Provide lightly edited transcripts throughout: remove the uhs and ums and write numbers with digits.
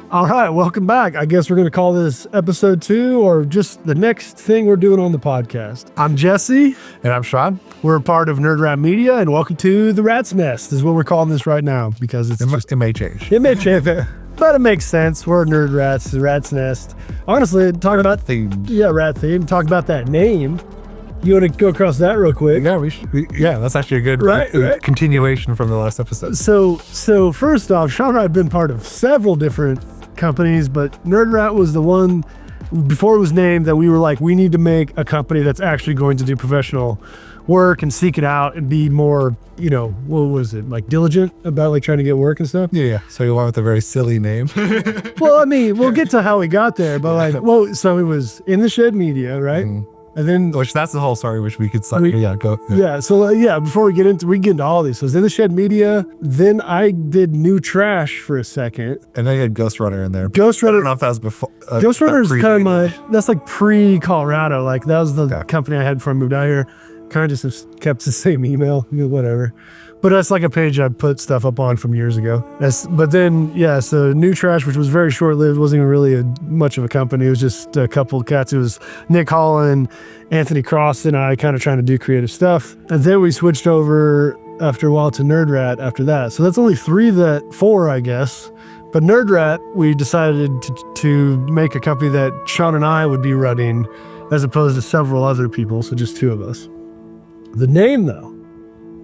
All right, welcome back. I guess we're going to call this episode 2 or just the next thing we're doing on the podcast. I'm Jesse. And I'm Sean. We're a part of Nerd Rat Media, and welcome to the Rat's Nest is what we're calling this right now because it may change. It may change, but it makes sense. We're Nerd Rats, the Rat's Nest. Honestly, talk about theme. Yeah, rat theme. Talk about that name. You want to go across that real quick? Yeah, that's actually a good continuation from the last episode. So first off, Sean and I have been part of several different companies, but Nerd Rat was the one before it was named that we were like, we need to make a company that's actually going to do professional work and seek it out and be more, what was it, like diligent about like trying to get work and stuff? Yeah. So you went with a very silly name. Well, I mean, we'll get to how we got there, but so it was In the Shed Media, right? Mm-hmm. And then, which that's the whole story, which we could go. Yeah. So before we get into all these, so it's In the Shed Media. Then I did New Trash for a second, and then you had Ghost Runner in there. Ghost Runner. I don't know if that was before. Ghost Runner is kind of that's like pre-Colorado. Like that was the company I had before I moved out here. Kind of just kept the same email, whatever. But that's like a page I put stuff up on from years ago. But then, so New Trash, which was very short-lived, wasn't even really much of a company. It was just a couple of cats. It was Nick Holland, Anthony Cross, and I kind of trying to do creative stuff. And then we switched over after a while to Nerd Rat after that. So that's only 4, I guess. But Nerd Rat, we decided to make a company that Sean and I would be running as opposed to several other people, so just 2 of us. The name, though.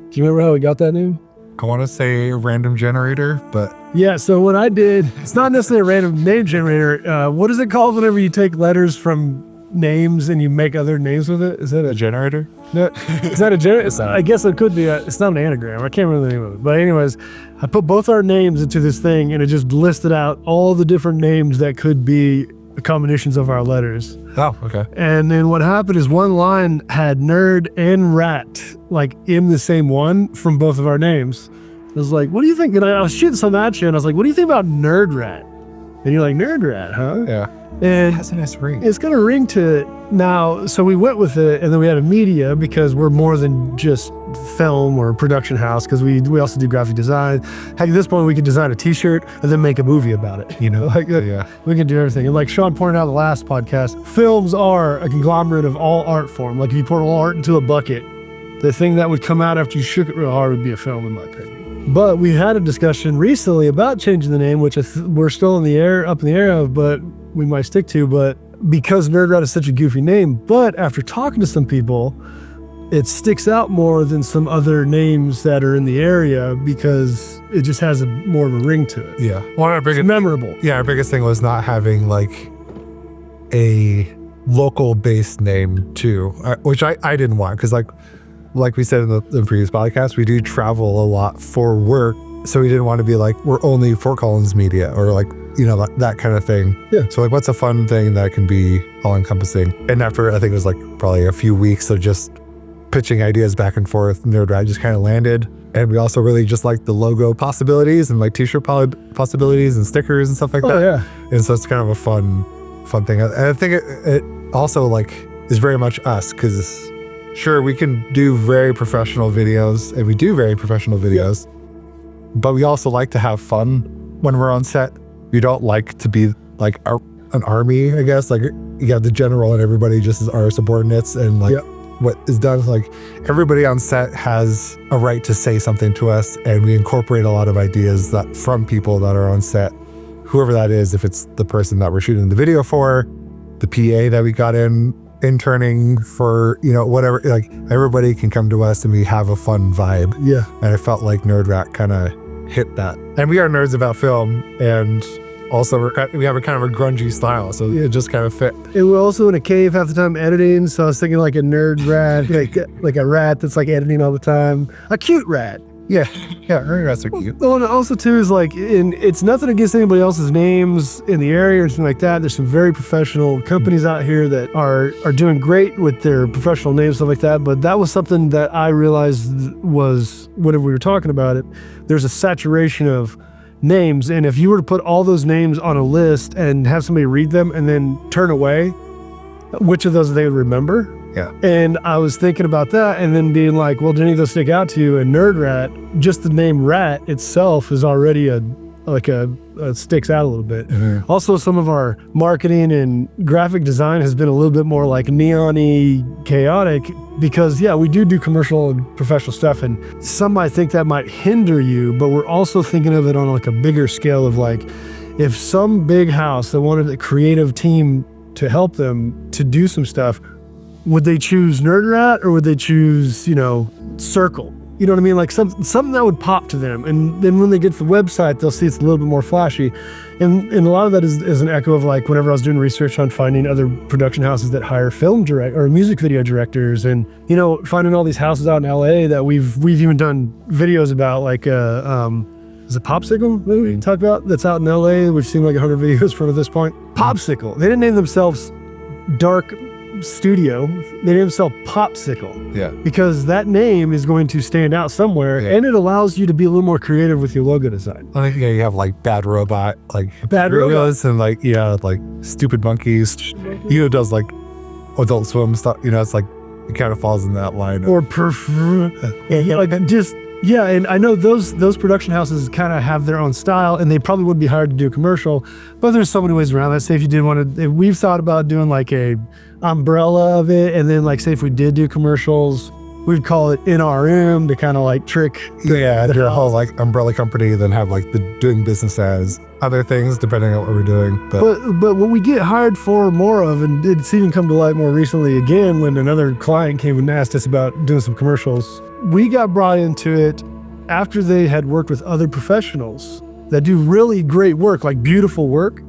Do you remember how we got that name? I want to say random generator, but... Yeah, so what I did, it's not necessarily a random name generator. What is it called whenever you take letters from names and you make other names with it? Is that a generator? No, it's not a generator. I guess it could be. It's not an anagram. I can't remember the name of it. But anyways, I put both our names into this thing and it just listed out all the different names that could be combinations of our letters. Oh, okay. And then what happened is one line had nerd and rat like in the same one from both of our names. I was like, what do you think? And I was shooting some at you and I was like, what do you think about Nerd Rat? And you're like, Nerd Rat, huh? Yeah. And it has a nice ring. It's got a ring to it now. So we went with it and then we had a media because we're more than just film or production house because we also do graphic design. Heck, at this point we could design a t-shirt and then make a movie about it, we can do everything. And like Sean pointed out in the last podcast, films are a conglomerate of all art form. Like if you pour all art into a bucket, the thing that would come out after you shook it real hard would be a film, in my opinion. But we had a discussion recently about changing the name, which we're still up in the air of, but we might stick to. But because Nerd Rat is such a goofy name, but after talking to some people, it sticks out more than some other names that are in the area because it just has more of a ring to it. Yeah. Well, it's memorable. Yeah, our biggest thing was not having like a local-based name too, which I didn't want because like we said in the previous podcast, we do travel a lot for work. So we didn't want to be like, we're only Fort Collins media or like, that kind of thing. Yeah. So like, what's a fun thing that can be all encompassing? And after, I think it was like probably a few weeks of just pitching ideas back and forth, Nerd Rat just kind of landed. And we also really just like the logo possibilities and like t-shirt possibilities and stickers and stuff like that. Oh yeah. And so it's kind of a fun thing. And I think it also like is very much us because sure, we can do very professional videos and we do very professional videos, but we also like to have fun when we're on set. We don't like to be like an army, I guess. Like you have the general and everybody just is our subordinates and like what is done is like everybody on set has a right to say something to us and we incorporate a lot of ideas that from people that are on set, whoever that is, if it's the person that we're shooting the video for, the PA that we got interning for, whatever, like everybody can come to us and we have a fun vibe. Yeah. And I felt like Nerd Rat kind of hit that. And we are nerds about film and also we have a kind of a grungy style, so it just kind of fit. And we're also in a cave half the time editing, so I was thinking like a nerd rat, like a rat that's like editing all the time. A cute rat. Yeah, Nerd Rats are cute. Well, and also too is like, it's nothing against anybody else's names in the area or anything like that. There's some very professional companies out here that are doing great with their professional names, stuff like that. But that was something that I realized was, whenever we were talking about it, there's a saturation of names. And if you were to put all those names on a list and have somebody read them and then turn away, which of those they would remember? Yeah. And I was thinking about that and then being like, well, did any of those stick out to you? And Nerd Rat, just the name Rat itself is already a sticks out a little bit. Mhm. Also, some of our marketing and graphic design has been a little bit more like neon-y, chaotic, because we do commercial and professional stuff, and some might think that might hinder you, but we're also thinking of it on like a bigger scale of like, if some big house that wanted a creative team to help them to do some stuff, would they choose Nerd Rat or would they choose, Circle? You know what I mean? Like something that would pop to them. And then when they get to the website, they'll see it's a little bit more flashy. And a lot of that is an echo of like whenever I was doing research on finding other production houses that hire film direct or music video directors, and finding all these houses out in LA that we've even done videos about, like is it Popsicle that we talked about that's out in LA? We've seen like 100 videos from at this point. Popsicle. They didn't name themselves Dark Studio. They named themselves Popsicle. Yeah. Because that name is going to stand out somewhere, and it allows you to be a little more creative with your logo design. I think you have like Bad Robot, like Bad Robot, and like like Stupid Monkeys. Does like Adult Swim stuff. It's like it kind of falls in that line. Or and I know those production houses kind of have their own style, and they probably would be hard to do a commercial, but there's so many ways around that. Say if you did want to, we've thought about doing like a umbrella of it, and then like say if we did do commercials, we'd call it NRM to kind of like trick. Your whole like umbrella company, then have like the doing business as other things depending on what we're doing. But what we get hired for more of, and it's even come to light more recently again when another client came and asked us about doing some commercials. We got brought into it after they had worked with other professionals that do really great work, like beautiful work,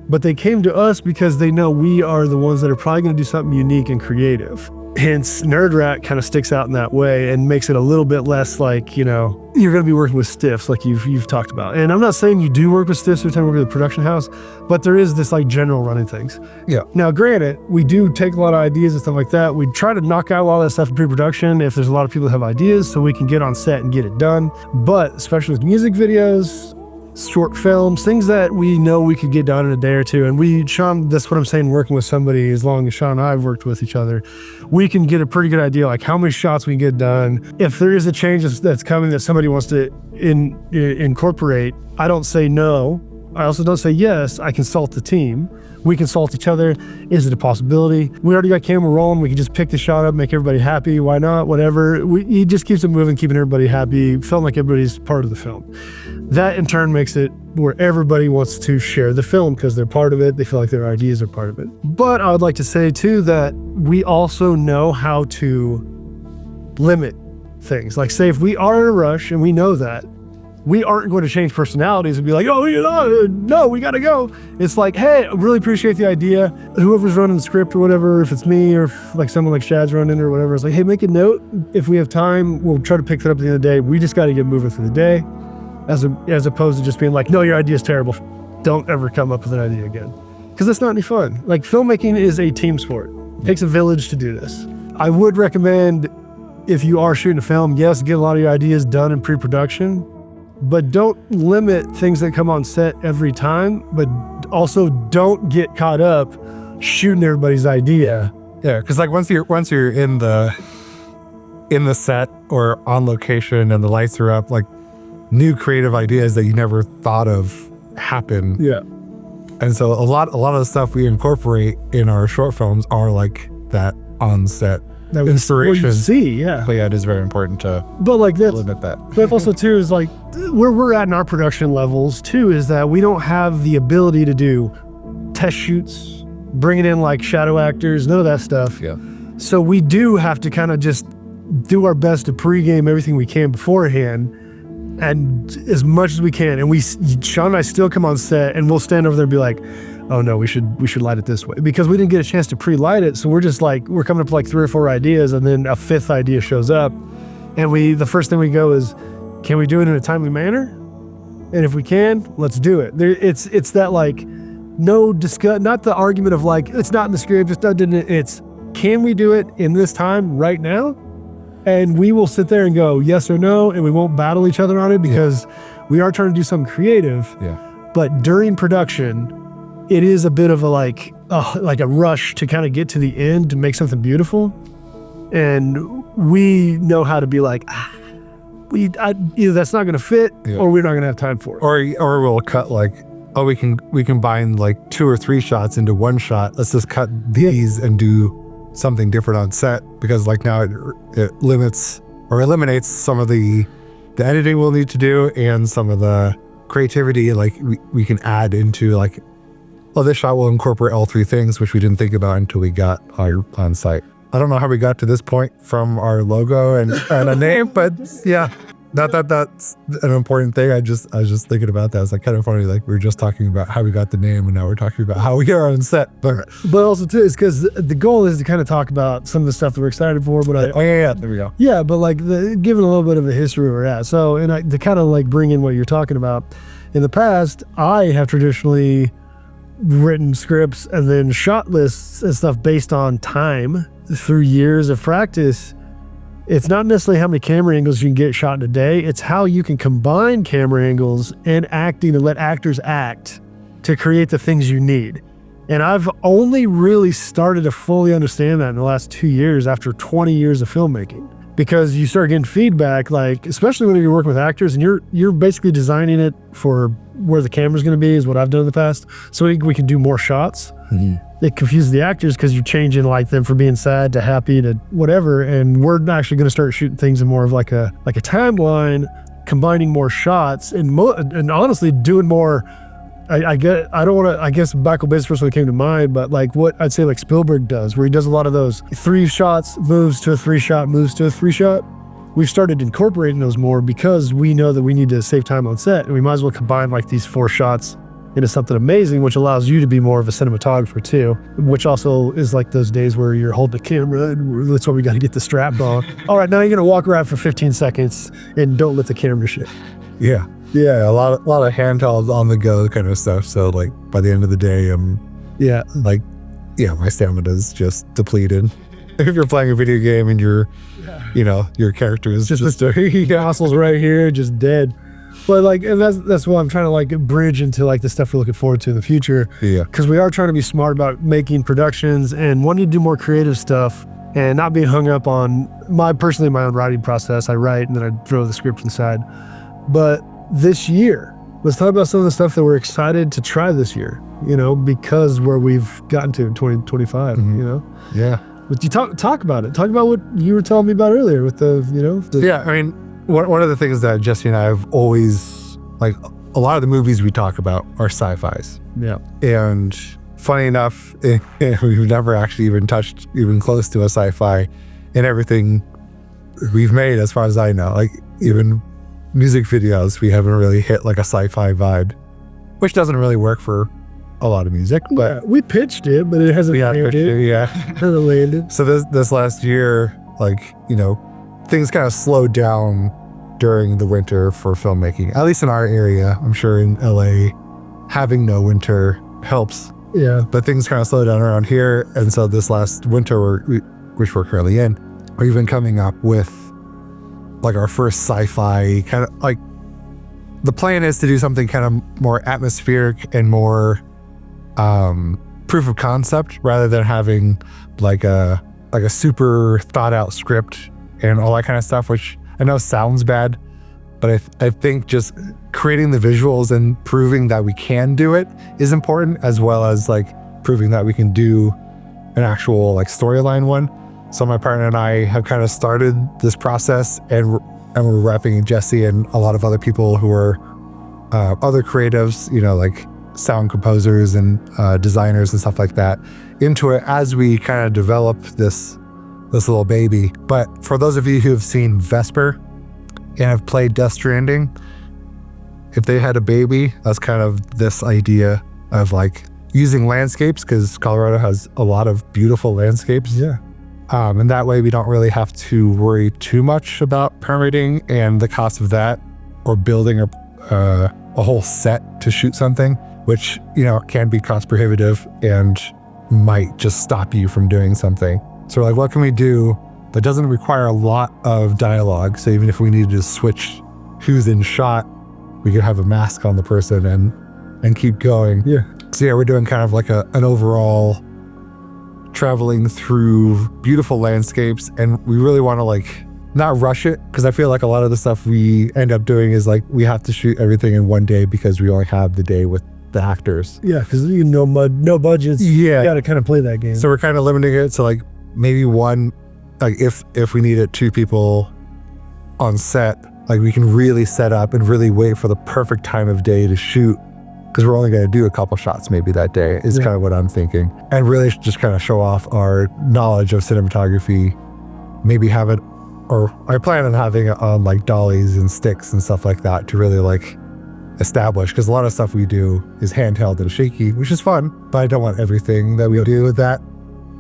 but they came to us because they know we are the ones that are probably going to do something unique and creative. Hence, Nerd Rat kind of sticks out in that way and makes it a little bit less like, you're going to be working with stiffs like you've talked about. And I'm not saying you do work with stiffs every time you work with a production house, but there is this like general running things. Yeah. Now, granted, we do take a lot of ideas and stuff like that. We try to knock out a lot of that stuff in pre-production if there's a lot of people that have ideas so we can get on set and get it done. But especially with music videos, short films, things that we know we could get done in a day or two. And Sean, that's what I'm saying, working with somebody, as long as Sean and I have worked with each other, we can get a pretty good idea, like how many shots we can get done. If there is a change that's coming that somebody wants to incorporate, I don't say no. I also don't say yes. I consult the team. We consult each other. Is it a possibility? We already got camera rolling. We can just pick the shot up, make everybody happy. Why not? Whatever. He just keeps it moving, keeping everybody happy, feeling like everybody's part of the film. That in turn makes it where everybody wants to share the film because they're part of it. They feel like their ideas are part of it. But I would like to say too that we also know how to limit things. Like say if we are in a rush and we know that, we aren't going to change personalities and be like, oh, no, we got to go. It's like, hey, I really appreciate the idea. Whoever's running the script or whatever, if it's me or if like someone like Shad's running or whatever, it's like, hey, make a note. If we have time, we'll try to pick that up at the end of the day. We just got to get moving through the day as opposed to just being like, no, your idea is terrible. Don't ever come up with an idea again. Because that's not any fun. Like filmmaking is a team sport. It takes a village to do this. I would recommend if you are shooting a film, yes, get a lot of your ideas done in pre-production, but don't limit things that come on set every time, but also don't get caught up shooting everybody's idea. Yeah, because like once you're in the set or on location and the lights are up, like new creative ideas that you never thought of happen. Yeah. And so a lot of the stuff we incorporate in our short films are like that on set inspiration. You see, yeah. But yeah, it is very important to limit that. But also too is like where we're at in our production levels too is that we don't have the ability to do test shoots, bringing in like shadow actors, none of that stuff. Yeah. So we do have to kind of just do our best to pregame everything we can beforehand, and as much as we can. And Sean and I still come on set and we'll stand over there and be like, oh no, we should light it this way, because we didn't get a chance to pre-light it. So we're just like, we're coming up with like 3 or 4 ideas, and then a 5th idea shows up, and the first thing we go is, can we do it in a timely manner? And if we can, let's do it. It's that like, no discuss, not the argument of like, it's not in the script, it's can we do it in this time right now? And we will sit there and go yes or no, and we won't battle each other on it, because we are trying to do something creative. Yeah. But during production, it is a bit of a like a rush to kind of get to the end to make something beautiful. And we know how to be like, either that's not going to fit or we're not going to have time for it. Or we'll cut like, oh, we combine like 2 or 3 shots into one shot. Let's just cut these and do something different on set, because like now it limits or eliminates some of the editing we'll need to do and some of the creativity like we can add into like, well, this shot will incorporate all 3 things, which we didn't think about until we got on site. I don't know how we got to this point from our logo and a name, but yeah, not that that's an important thing. I was just thinking about that. It's like kind of funny. Like we were just talking about how we got the name, and now we're talking about how we are on set. But also too, is because the goal is to kind of talk about some of the stuff that we're excited for. But there we go. Yeah, but like giving a little bit of a history where we're at. So, and to kind of like bring in what you're talking about. In the past, I have traditionally written scripts and then shot lists and stuff based on time through years of practice. It's not necessarily how many camera angles you can get shot in a day. It's how you can combine camera angles and acting and let actors act to create the things you need. And I've only really started to fully understand that in the last 2 years after 20 years of filmmaking. Because you start getting feedback, like, especially when you're working with actors and you're basically designing it for where the camera's gonna be, is what I've done in the past. So we can do more shots. Mm-hmm. It confuses the actors because you're changing like them from being sad to happy to whatever. And we're actually gonna start shooting things in more of like a timeline, combining more shots and honestly doing more. I guess Michael Bay's first one came to mind, but like what I'd say like Spielberg does, where he does a lot of those 3 shots, moves to a 3 shot, moves to a 3 shot. We've started incorporating those more because we know that we need to save time on set, and we might as well combine like these 4 shots into something amazing, which allows you to be more of a cinematographer too, which also is like those days where you're holding the camera and that's why we got to get the strap on. All right, now you're going to walk around for 15 seconds and don't let the camera shake. Yeah. Yeah, a lot of handheld on the go kind of stuff. So like by the end of the day, my stamina is just depleted. If you're playing a video game and your character is just muscles right here, just dead. But like, and that's what I'm trying to like bridge into like the stuff we're looking forward to in the future. Yeah, because we are trying to be smart about making productions and wanting to do more creative stuff and not being hung up on my own writing process. I write and then I throw the script inside, but this year, let's talk about some of the stuff that we're excited to try this year, because where we've gotten to in 2025, mm-hmm. Yeah. But you talk about it. Talk about what you were telling me about earlier with Yeah, I mean, one of the things that Jesse and I have always, like, a lot of the movies we talk about are sci-fis. Yeah. And funny enough, we've never actually even touched even close to a sci-fi in everything we've made, as far as I know. Like, even music videos, we haven't really hit like a sci-fi vibe, which doesn't really work for a lot of music. But we pitched it, but it hasn't landed. Yeah, hasn't landed. So this last year, like, things kind of slowed down during the winter for filmmaking, at least in our area. I'm sure in LA, having no winter helps. Yeah, but things kind of slowed down around here, and so this last winter, which we're currently in, we've been coming up with like our first sci-fi kind of, like, the plan is to do something kind of more atmospheric and more proof of concept, rather than having like a super thought out script and all that kind of stuff, which I know sounds bad, but I think just creating the visuals and proving that we can do it is important, as well as like proving that we can do an actual like storyline one. So my partner and I have kind of started this process, and we're wrapping Jesse and a lot of other people who are other creatives, like sound composers and designers and stuff like that, into it as we kind of develop this little baby. But for those of you who have seen Vesper and have played Death Stranding, if they had a baby, that's kind of this idea of like using landscapes, because Colorado has a lot of beautiful landscapes. Yeah. And that way we don't really have to worry too much about permitting and the cost of that, or building a whole set to shoot something, which, can be cost prohibitive and might just stop you from doing something. So we're like, what can we do that doesn't require a lot of dialogue? So even if we needed to switch who's in shot, we could have a mask on the person and keep going. Yeah. So yeah, we're doing kind of like an overall traveling through beautiful landscapes, and we really want to like not rush it, because I feel like a lot of the stuff we end up doing is like we have to shoot everything in one day because we only have the day with the actors. Yeah, because no budgets. Yeah. You got to kind of play that game. So we're kind of limiting it to like maybe one, like if we needed 2 people on set, like we can really set up and really wait for the perfect time of day to shoot, because we're only going to do a couple shots maybe that day is kind of what I'm thinking. And really just kind of show off our knowledge of cinematography, maybe have it, or I plan on having it on like dollies and sticks and stuff like that to really like establish, because a lot of stuff we do is handheld and shaky, which is fun, but I don't want everything that we do with that.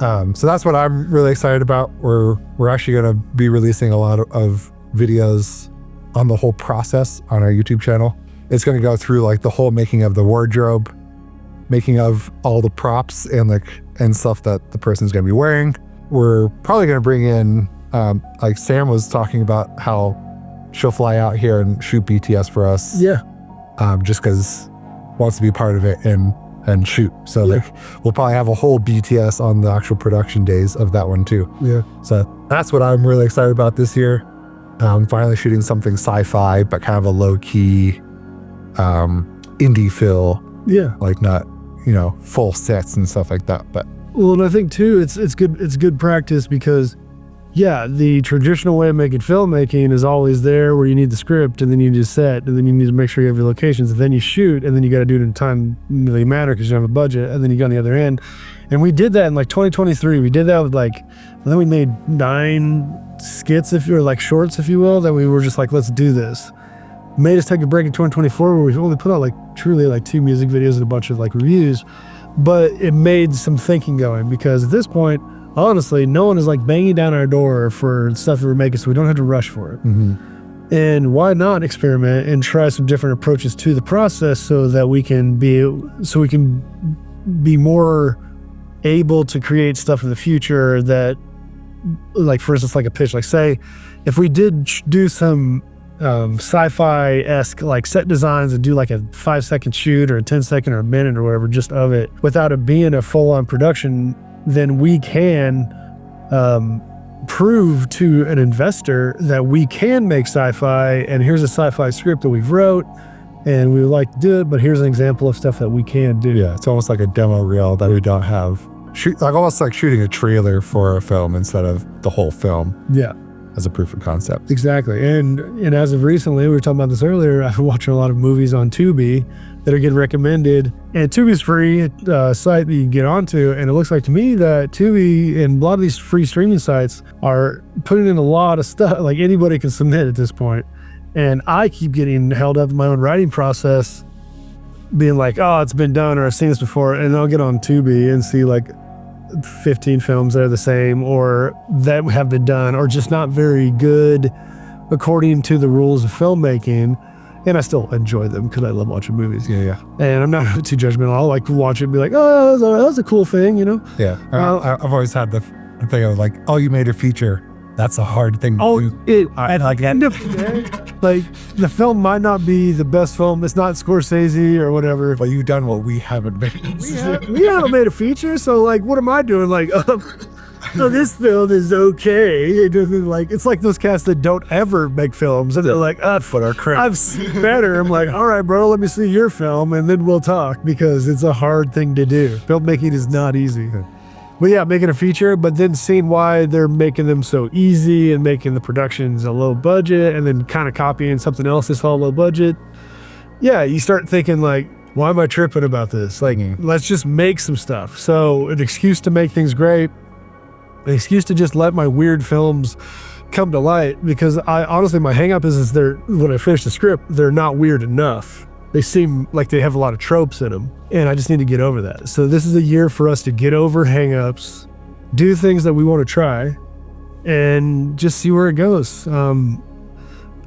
So that's what I'm really excited about. We're actually going to be releasing a lot of videos on the whole process on our YouTube channel. It's going to go through like the whole making of the wardrobe, making of all the props and stuff that the person's going to be wearing. We're probably going to bring in, like Sam was talking about how she'll fly out here and shoot BTS for us. Yeah. Just because wants to be part of it and shoot. So like we'll probably have a whole BTS on the actual production days of that one too. Yeah. So that's what I'm really excited about this year. Finally shooting something sci-fi, but kind of a low-key indie feel. Yeah. Like not, full sets and stuff like that. But well, and I think too, it's good practice because the traditional way of making filmmaking is always there, where you need the script and then you just set and then you need to make sure you have your locations and then you shoot and then you got to do it in a timely manner because you don't have a budget, and then you go on the other end. And we did that in like 2023. We did that with then we made 9 skits, shorts, if you will, that we were just like, let's do this. Made us take a break in 2024 where we only put out truly 2 music videos and a bunch of reviews, but it made some thinking going, because at this point, honestly, no one is banging down our door for stuff that we're making, so we don't have to rush for it. Mm-hmm. And why not experiment and try some different approaches to the process so that we can be more able to create stuff in the future that, for instance, a pitch. Say, if we did do some sci-fi-esque set designs and do a 5-second shoot or a 10-second or a minute or whatever just of it without it being a full-on production, then we can prove to an investor that we can make sci-fi, and here's a sci-fi script that we've wrote and we would like to do it, but here's an example of stuff that we can do. Yeah, it's almost like a demo reel that we don't have. Almost like shooting a trailer for a film instead of the whole film. Yeah. As a proof of concept. Exactly. And as of recently, we were talking about this earlier, I've been watching a lot of movies on Tubi that are getting recommended. And Tubi's free site that you can get onto. And it looks like to me that Tubi and a lot of these free streaming sites are putting in a lot of stuff. Anybody can submit at this point. And I keep getting held up in my own writing process, being oh, it's been done, or I've seen this before. And I'll get on Tubi and see 15 films that are the same or that have been done or just not very good according to the rules of filmmaking, and I still enjoy them because I love watching movies. Yeah. And I'm not too judgmental. I'll watch it and be oh, that was a cool thing, Yeah. I've always had the thing of oh, you made a feature. That's a hard thing to do. I like that. The film might not be the best film. It's not Scorsese or whatever. But you've done what we haven't made. We haven't made a feature, so what am I doing? Oh, this film is okay. It doesn't it's like those cats that don't ever make films, and they're for our credit. I've seen better. I'm all right, bro, let me see your film, and then we'll talk, because it's a hard thing to do. Filmmaking is not easy. But yeah, making a feature, but then seeing why they're making them so easy and making the productions a low budget, and then kind of copying something else that's all low budget. Yeah, you start thinking why am I tripping about this? Let's just make some stuff. So an excuse to make things great, an excuse to just let my weird films come to light, because I honestly, my hang up is when I finish the script, they're not weird enough. They seem like they have a lot of tropes in them, and I just need to get over that. So this is a year for us to get over hang-ups, do things that we want to try, and just see where it goes.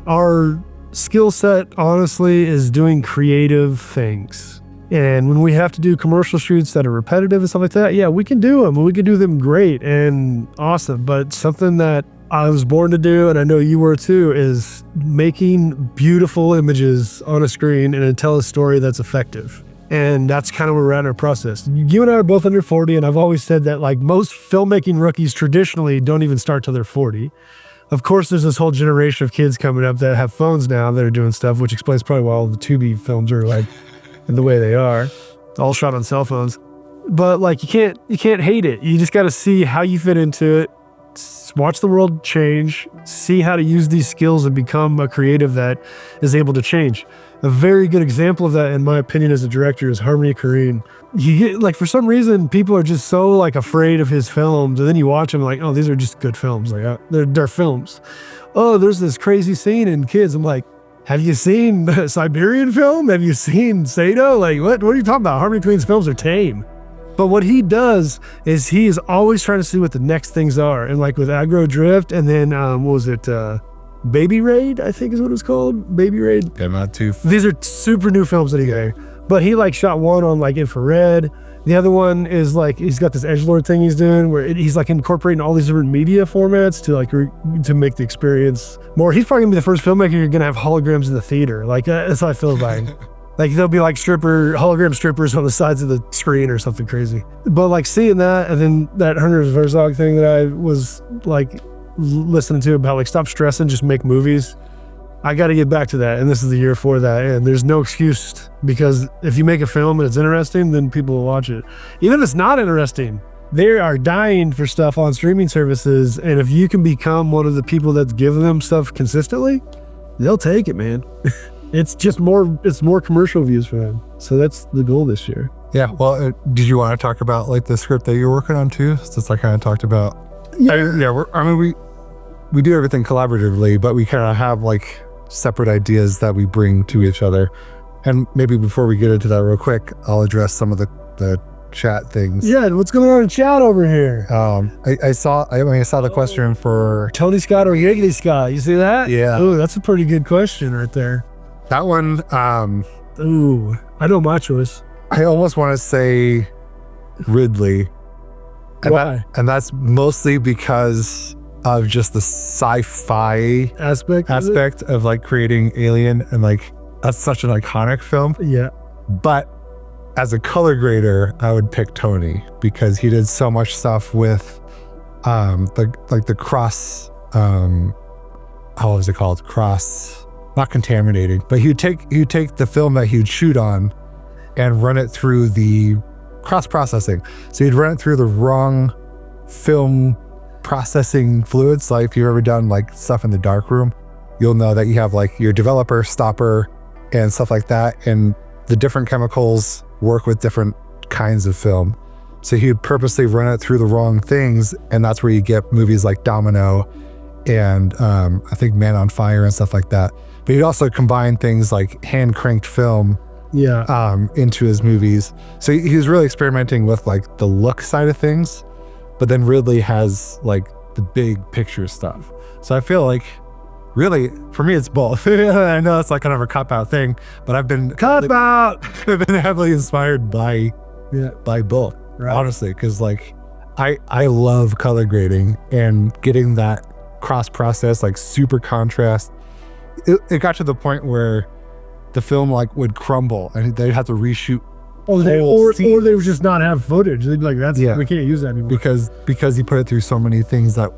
Our skill set, honestly, is doing creative things. And when we have to do commercial shoots that are repetitive and stuff like that, yeah, we can do them, and we can do them great and awesome. But something that I was born to do, and I know you were too, is making beautiful images on a screen and tell a story that's effective. And that's kind of where we're at in our process. You and I are both under 40, and I've always said that most filmmaking rookies traditionally don't even start till they're 40. Of course, there's this whole generation of kids coming up that have phones now that are doing stuff, which explains probably why all the Tubi films are like the way they are, all shot on cell phones. But like, you can't hate it. You just got to see how you fit into it. Watch the world change, see how to use these skills and become a creative that is able to change. A very good example of that, in my opinion, as a director, is Harmony Korine. You get, like, for some reason, people are just so like afraid of his films, and then you watch them like, oh, these are just good films. Like, they're films. Oh, there's this crazy scene in Kids. I'm like, have you seen the Siberian film? Have you seen Sato? Like, what are you talking about? Harmony Korine's films are tame. But what he does is he is always trying to see what the next things are. And like with Aggro Drift, and then what was it? Baby Raid, I think is what it's called. Baby Raid. Yeah, not too. These are super new films that he made. But he like shot one on like infrared. The other one is like, he's got this edgelord thing he's doing where he's like incorporating all these different media formats to like to make the experience more. He's probably gonna be the first filmmaker you're gonna have holograms in the theater. Like that's how I feel about it. Like there'll be like hologram strippers on the sides of the screen or something crazy. But like seeing that, and then that Hunter Herzog thing that I was like listening to about like stop stressing, just make movies. I got to get back to that, and this is the year for that. And there's no excuse, because if you make a film and it's interesting, then people will watch it. Even if it's not interesting, they are dying for stuff on streaming services, and if you can become one of the people that's giving them stuff consistently, they'll take it, man. It's more commercial views for them. So that's the goal this year. Yeah. Well, did you want to talk about like the script that you're working on too? Since I kind of talked about. Yeah. We do everything collaboratively, but we kind of have like separate ideas that we bring to each other. And maybe before we get into that real quick, I'll address some of the chat things. Yeah. What's going on in chat over here? I saw the question for Tony Scott or Yiggity Scott. You see that? Yeah. Ooh, that's a pretty good question right there. That one, ooh, I know my choice. I almost want to say Ridley. And Why? And that's mostly because of just the sci-fi aspect of like creating Alien, and like that's such an iconic film. Yeah. But as a color grader, I would pick Tony, because he did so much stuff with the cross, how was it called? Not contaminating, but he'd take the film that he'd shoot on and run it through the cross processing. So he'd run it through the wrong film processing fluids. Like if you've ever done like stuff in the dark room, you'll know that you have like your developer, stopper, and stuff like that. And the different chemicals work with different kinds of film. So he'd purposely run it through the wrong things. And that's where you get movies like Domino and I think Man on Fire and stuff like that. But he'd also combine things like hand cranked film into his movies. So he was really experimenting with like the look side of things, but then Ridley has like the big picture stuff. So I feel like really for me it's both. I know it's like kind of a cop-out thing, but I've been heavily inspired by both, right? Honestly, because like I love color grading and getting that cross process, like super contrast. It got to the point where the film like would crumble and they'd have to reshoot. Or they would just not have footage. They'd be like, we can't use that anymore. Because he put it through so many things that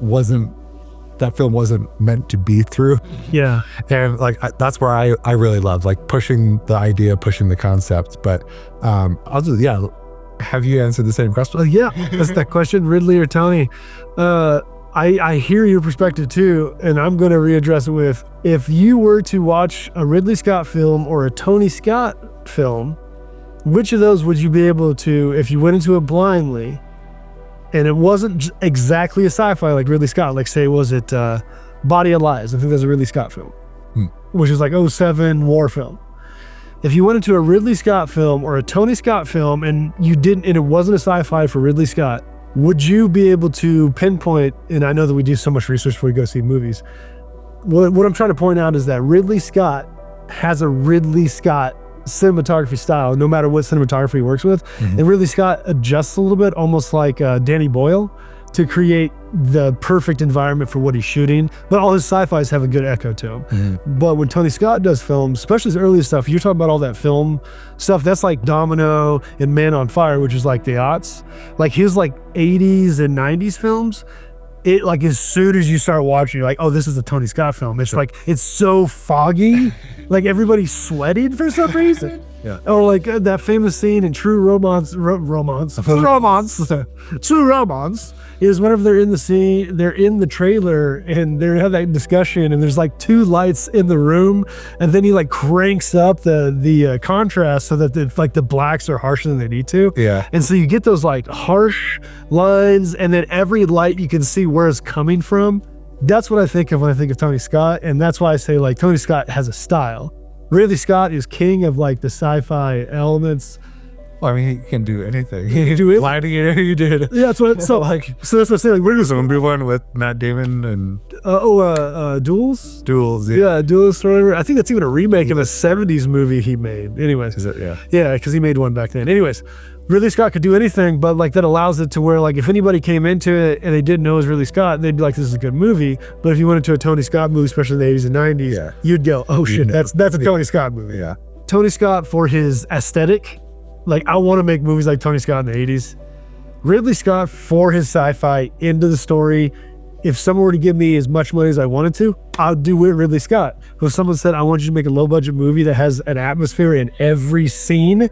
film wasn't meant to be through. Yeah. And like that's where I really love like pushing the idea, pushing the concept. But have you answered the same question? Yeah, that's that question, Ridley or Tony. I hear your perspective too, and I'm going to readdress it with, if you were to watch a Ridley Scott film or a Tony Scott film, which of those would you be able to, if you went into it blindly, and it wasn't exactly a sci-fi like Ridley Scott, like say, was it Body of Lies? I think that's a Ridley Scott film, which is like 2007 war film. If you went into a Ridley Scott film or a Tony Scott film and it wasn't a sci-fi for Ridley Scott, would you be able to pinpoint, and I know that we do so much research before we go see movies, what I'm trying to point out is that Ridley Scott has a Ridley Scott cinematography style, no matter what cinematography he works with. Mm-hmm. And Ridley Scott adjusts a little bit, almost like Danny Boyle, to create the perfect environment for what he's shooting. But all his sci-fis have a good echo to him. Mm-hmm. But when Tony Scott does films, especially his earlier stuff, you're talking about all that film stuff, that's like Domino and Man on Fire, which is like the aughts. Like his like 80s and 90s films, it like as soon as you start watching, you're like, oh, this is a Tony Scott film. It's like it's so foggy, like everybody's sweating for some reason. Yeah. Or like that famous scene in True Romance is whenever they're in the scene, they're in the trailer and they have that discussion and there's like 2 lights in the room and then he like cranks up the contrast so that the blacks are harsher than they need to. Yeah. And so you get those like harsh lines and then every light you can see where it's coming from. That's what I think of when I think of Tony Scott. And that's why I say like Tony Scott has a style. Ridley Scott is king of like the sci-fi elements. Well, I mean, he can do anything. He can do it. Lighting it, you did. Yeah, that's what. So so that's what I say. Like, we're There's a movie one with Matt Damon and Duels. Duels. Yeah, Duels or whatever. I think that's even a remake of a '70s movie he made. Anyways, Is it? Yeah. yeah, because he made one back then. Anyways, Ridley Scott could do anything, but like that allows it to where like if anybody came into it and they didn't know it was Ridley Scott, they'd be like, "This is a good movie." But if you went into a Tony Scott movie, especially in the '80s and '90s, you'd go, "Oh shit, that's a Tony Scott movie." Yeah. Tony Scott for his aesthetic. Like, I want to make movies like Tony Scott in the 80s. Ridley Scott for his sci-fi, into the story. If someone were to give me as much money as I wanted to, I'll do it Ridley Scott. If someone said, I want you to make a low-budget movie that has an atmosphere in every scene,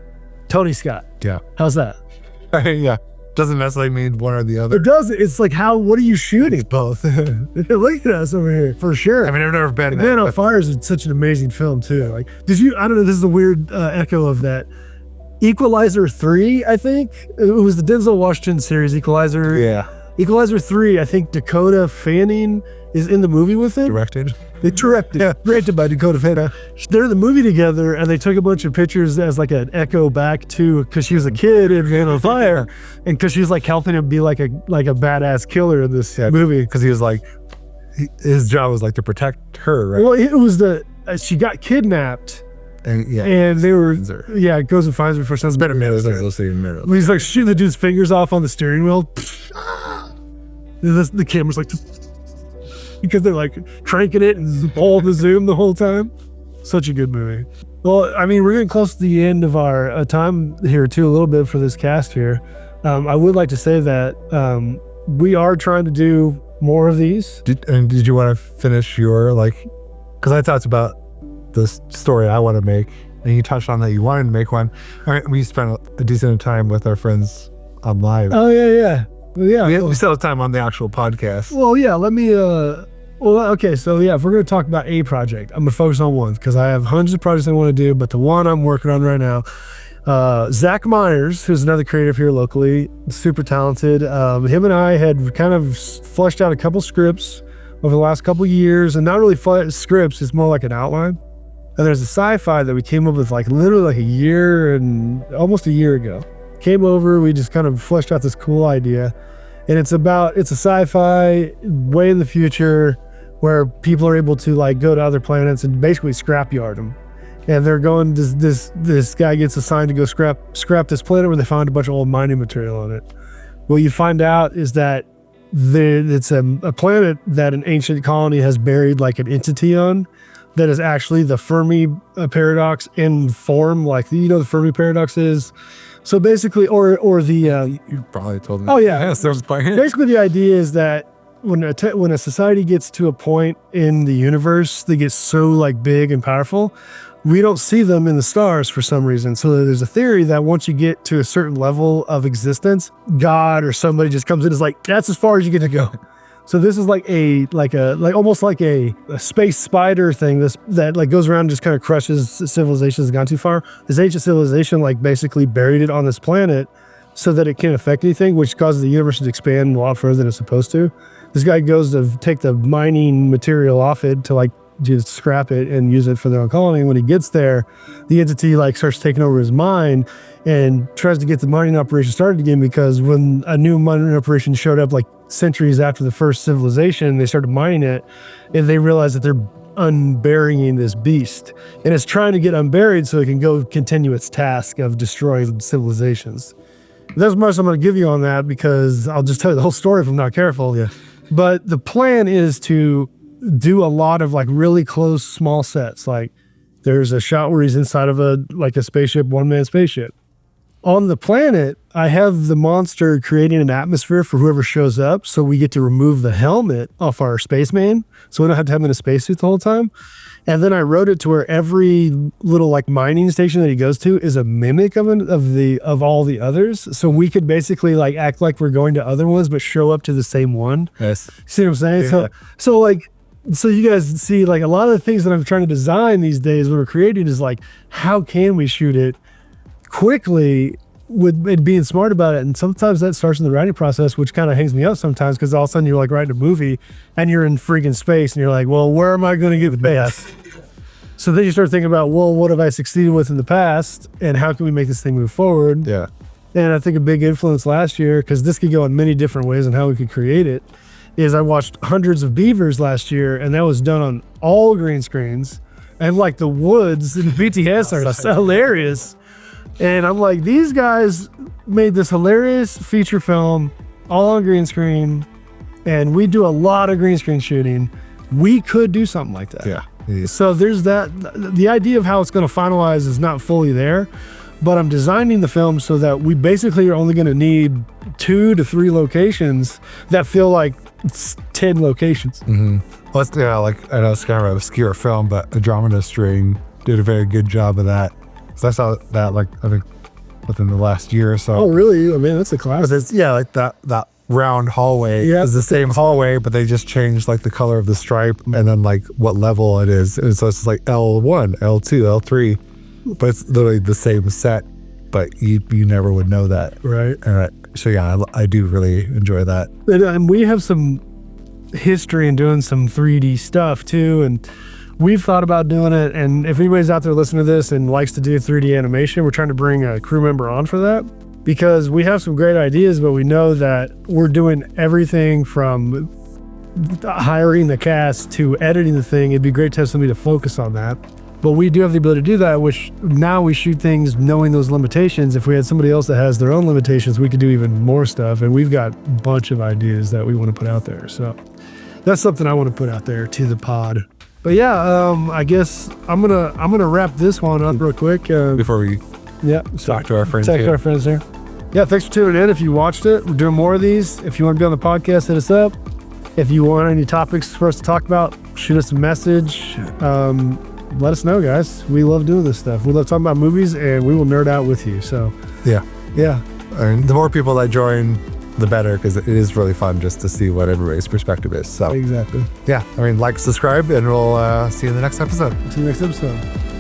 Tony Scott. Yeah. How's that? Yeah. Doesn't necessarily mean one or the other. It does. It's like, what are you shooting? Both. Look at us over here. For sure. I mean, I've never been. Man on Fire is such an amazing film, too. Like, I don't know, this is a weird echo of that. Equalizer 3, I think. It was the Denzel Washington series, Equalizer. Yeah. Equalizer 3, I think Dakota Fanning is in the movie with it. Directed. They directed. Yeah. Directed by Dakota Fanning. They're in the movie together and they took a bunch of pictures as like an echo back to, because she was a kid in Man on Fire and because she was like helping him be like a badass killer in this movie. Because he was like, his job was like to protect her, right? Well, it was she got kidnapped. And they were, it goes and finds her for some better minutes. He's like shooting the dude's fingers off on the steering wheel. The camera's like, because they're like cranking it and all the zoom the whole time. Such a good movie. Well, I mean, we're getting close to the end of our time here too, a little bit for this cast here. I would like to say that we are trying to do more of these. Did you want to finish your because I talked about the story I want to make, and you touched on that you wanted to make one. All right, we spent a decent time with our friends on live. Oh yeah. We still have time on the actual podcast. Well, yeah. Let me. Okay. So yeah, if we're gonna talk about a project, I'm gonna focus on one because I have hundreds of projects I want to do, but the one I'm working on right now, Zach Myers, who's another creative here locally, super talented. Him and I had kind of fleshed out a couple scripts over the last couple years, and not really scripts. It's more like an outline. And there's a sci-fi that we came up with literally almost a year ago. Came over, we just kind of fleshed out this cool idea. And it's a sci-fi way in the future where people are able to go to other planets and basically scrapyard them. And they're going, this guy gets assigned to go scrap this planet where they found a bunch of old mining material on it. What you find out is that it's a planet that an ancient colony has buried an entity on. That is actually the Fermi paradox in form, the Fermi paradox is. So basically, or the... you probably told me. Oh yeah. Yes, there's basically the idea is that when a society gets to a point in the universe, they get so big and powerful, we don't see them in the stars for some reason. So there's a theory that once you get to a certain level of existence, God or somebody just comes in and is like, that's as far as you get to go. So this is almost like a space spider thing that goes around and just kind of crushes civilizations that gone too far. This ancient civilization basically buried it on this planet so that it can't affect anything, which causes the universe to expand a lot further than it's supposed to. This guy goes to take the mining material off it to just scrap it and use it for their own colony. When he gets there, the entity starts taking over his mind and tries to get the mining operation started again, because when a new mining operation showed up centuries after the first civilization, they started mining it and they realized that they're unburying this beast, and it's trying to get unburied so it can go continue its task of destroying civilizations. That's much I'm going to give you on that, because I'll just tell you the whole story if I'm not careful. Yeah. But the plan is to do a lot of really close small sets. There's a shot where he's inside of a spaceship, one-man spaceship. on the planet, I have the monster creating an atmosphere for whoever shows up. So we get to remove the helmet off our spaceman. So we don't have to have him in a spacesuit the whole time. And then I wrote it to where every little like mining station that he goes to is a mimic of all the others. So we could basically like act like we're going to other ones, but show up to the same one. Yes. See what I'm saying? Yeah. So you guys see like a lot of the things that I'm trying to design these days when we're creating is like, how can we shoot it quickly with it being smart about it? And sometimes that starts in the writing process, which kind of hangs me up sometimes, because all of a sudden you're like writing a movie and you're in freaking space and you're like, well, where am I going to get the best? So then you start thinking about, well, what have I succeeded with in the past and how can we make this thing move forward? Yeah. And I think a big influence last year, because this could go in many different ways on how we could create it, is I watched Hundreds of Beavers last year, and that was done on all green screens. And like the woods in BTS are so hilarious. And I'm like, these guys made this hilarious feature film all on green screen, and we do a lot of green screen shooting. We could do something like that. Yeah. So there's that. The idea of how it's going to finalize is not fully there, but I'm designing the film so that we basically are only going to need 2 to 3 locations that feel like it's 10 locations. Mm-hmm. Well, like I know it's kind of an obscure film, but Andromeda Strain did a very good job of that. So I saw that like I think within the last year or so. Oh, really? I mean, that's a classic. Yeah, like that round hallway is the same hallway, but they just changed like the color of the stripe and then like what level it is. And so it's like L1, L2, L3, but it's literally the same set, but you never would know that. Right. So yeah, I do really enjoy that. And we have some history in doing some 3D stuff too, and we've thought about doing it. And if anybody's out there listening to this and likes to do 3D animation, we're trying to bring a crew member on for that, because we have some great ideas, but we know that we're doing everything from hiring the cast to editing the thing. It'd be great to have somebody to focus on that. But we do have the ability to do that, which now we shoot things knowing those limitations. If we had somebody else that has their own limitations, we could do even more stuff. And we've got a bunch of ideas that we want to put out there. So that's something I want to put out there to the pod. But yeah, I guess I'm gonna wrap this one up real quick. Before we talk to our friends there. Yeah, thanks for tuning in. If you watched it, we're doing more of these. If you want to be on the podcast, hit us up. If you want any topics for us to talk about, shoot us a message. Let us know, guys. We love doing this stuff. We love talking about movies, and we will nerd out with you. So yeah. And the more people that join, the better, because it is really fun just to see what everybody's perspective is. So exactly. Yeah, like, subscribe, and we'll see you in the next episode. See you next episode.